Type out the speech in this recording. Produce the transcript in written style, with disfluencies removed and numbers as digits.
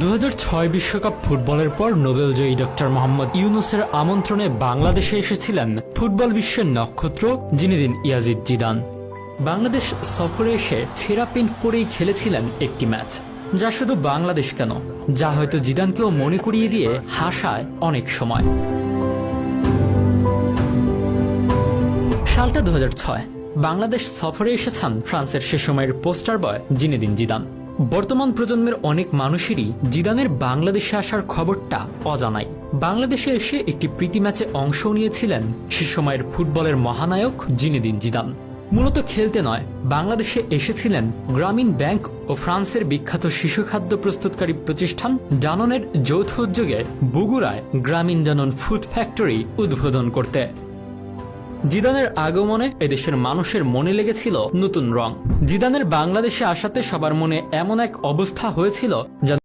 2006 বিশ্বকাপ ফুটবলের পর নোবেলজয়ী ডক্টর মোহাম্মদ ইউনুসের আমন্ত্রণে বাংলাদেশে এসেছিলেন ফুটবল বিশ্বের নক্ষত্র জিনেদিন ইয়াজিদ জিদান। বাংলাদেশ সফরে এসে ছেঁড়া প্যান্ট পরেই খেলেছিলেন একটি ম্যাচ, যা শুধু বাংলাদেশ কেন, যা হয়তো জিদানকেও মনে করিয়ে দিয়ে হাসায় অনেক সময়। সালটা 2006। বাংলাদেশ সফরে এসেছেন ফ্রান্সের সে সময়ের পোস্টার বয় জিনেদিন জিদান। বর্তমান প্রজন্মের অনেক মানুষেরই জিদানের বাংলাদেশে আসার খবরটা অজানাই। বাংলাদেশে এসে একটি প্রীতি ম্যাচে অংশ নিয়েছিলেন সে সময়ের ফুটবলের মহানায়ক জিনেদিন জিদান। মূলত খেলতে নয়, বাংলাদেশে এসেছিলেন গ্রামীণ ব্যাংক ও ফ্রান্সের বিখ্যাত শিশু খাদ্য প্রস্তুতকারী প্রতিষ্ঠান ডাননের যৌথ উদ্যোগে বগুড়ায় গ্রামীণ ডানন ফুড ফ্যাক্টরি উদ্বোধন করতে। জিদানের আগমনে এদেশের মানুষের মনে লেগেছিল নতুন রং। জিদানের বাংলাদেশে আসাতে সবার মনে এমন এক অবস্থা হয়েছিল যা